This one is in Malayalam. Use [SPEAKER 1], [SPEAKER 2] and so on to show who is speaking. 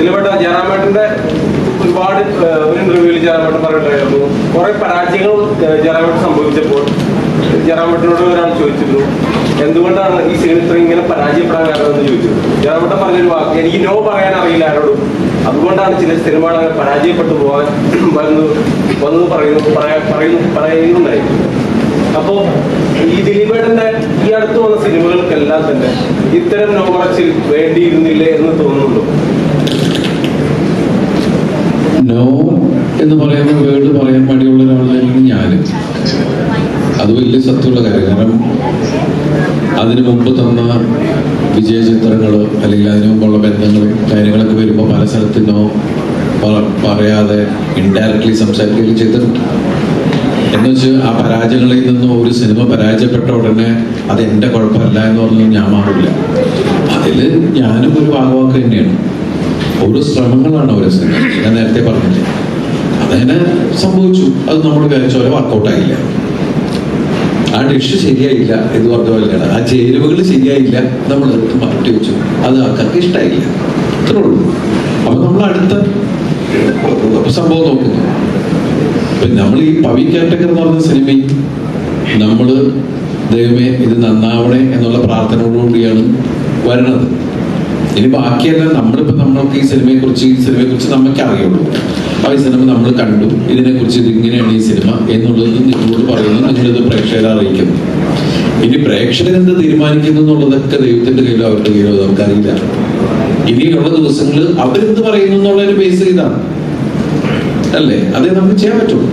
[SPEAKER 1] ഇതിൽപ്പെട്ട ജയറാമേട്ടന്റെ ഒരുപാട് ഒരു ഇന്റർവ്യൂവിൽ ജയറാമേട്ടൻ പറഞ്ഞിട്ടുണ്ടായിരുന്നു കുറെ പരാജയങ്ങൾ ജയറാമേട്ടൻ സംഭവിച്ചപ്പോൾ ജയറാമേട്ടനോട് ഒരാൾ ചോദിച്ചിരുന്നു എന്തുകൊണ്ടാണ് ഈ സിനിമ ഇത്ര ഇങ്ങനെ പരാജയപ്പെടാൻ കാരണം എന്ന് ചോദിച്ചു. ജയറാമേട്ടൻ പറഞ്ഞൊരു വാക്ക്, എനിക്ക് നോ പറയാൻ അറിയില്ല ആരോടും, അതുകൊണ്ടാണ് ചില സിനിമകൾ അങ്ങനെ പരാജയപ്പെട്ടു പോകാൻ വന്നത് പറയുന്നുണ്ടായി. അപ്പോ ഈ ദിലീപേട്ടന്റെ ഈ അടുത്ത് വന്ന സിനിമകൾക്കെല്ലാം തന്നെ ഇത്തരം നോ പറച്ചിൽ വേണ്ടിയിരുന്നില്ലേ എന്ന് തോന്നുന്നുണ്ടോ?
[SPEAKER 2] നോ എന്ന് പറയുന്ന വേർഡ് പറയാൻ മടിയുള്ള ഒരാളായിരുന്നു ഞാൻ. അത് വലിയ സത്യമുള്ള കാര്യം. കാരണം അതിനു മുമ്പ് തന്ന വിജയ ചിത്രങ്ങളോ അല്ലെങ്കിൽ അതിനു മുമ്പുള്ള ബന്ധങ്ങളും കാര്യങ്ങളൊക്കെ വരുമ്പോൾ പല സ്ഥലത്തിനോ പറയാതെ ഇൻഡയറക്ട്ലി സംസാരിക്കുകയും ചെയ്തിട്ടുണ്ട്. എന്ന് വെച്ചാൽ ആ പരാജയങ്ങളിൽ നിന്നും ഒരു സിനിമ പരാജയപ്പെട്ട ഉടനെ അത് എൻ്റെ കുഴപ്പമല്ല എന്ന് പറഞ്ഞാൽ ഞാൻ മാറില്ല. അതിൽ ഞാനും ഒരു ഭാഗവാക്ക് തന്നെയാണ്. ഓരോ ശ്രമങ്ങളാണ് ഓരോ സിനിമ. ഞാൻ നേരത്തെ പറഞ്ഞില്ലേ, അതങ്ങനെ സംഭവിച്ചു. അത് നമ്മൾ വിചാരിച്ച പോലെ വർക്കൗട്ടായില്ല. ആ ഡിഷ് ശരിയായില്ല എന്ന് പറഞ്ഞ പോലെയാണ്. ആ ചേരുവകൾ ശരിയായില്ല, നമ്മൾ മാറ്റി വെച്ചു. അത് ആൾക്കാർക്ക് ഇഷ്ടമായില്ല. ഇത്രേ ഉള്ളൂ. അപ്പൊ നമ്മൾ അടുത്ത സംഭവം നോക്കുന്നു. ഇപ്പം നമ്മൾ ഈ പവി കാറ്റഗർ എന്ന് പറഞ്ഞ സിനിമയിൽ നമ്മൾ ദൈവമേ ഇത് നന്നാവണേ എന്നുള്ള പ്രാർത്ഥനയോടുകൂടിയാണ് വരണത്. ഇനി ബാക്കിയെല്ലാം നമ്മൾക്ക് ഈ സിനിമയെക്കുറിച്ച് നമുക്ക് അറിയുള്ളൂ. ആ ഈ സിനിമ നമ്മൾ കണ്ടു, ഇതിനെക്കുറിച്ച് ഇതിങ്ങനെയാണ് ഈ സിനിമ എന്നുള്ളത് നിങ്ങളോട് പറയുന്നു, നിങ്ങളിത് പ്രേക്ഷകരെ അറിയിക്കുന്നു. ഇനി പ്രേക്ഷകരെന്ത് തീരുമാനിക്കുന്നു എന്നുള്ളതൊക്കെ ദൈവത്തിന്റെ കയ്യിലോ അവരുടെ കയ്യിലോ നമുക്കറിയില്ല. ഇനിയുള്ള ദിവസങ്ങൾ അവരെന്ത് പറയുന്നു എന്നുള്ളതിന് ബേസ് ചെയ്താണ് അല്ലേ? അതേ നമുക്ക് ചെയ്യാൻ പറ്റുള്ളൂ.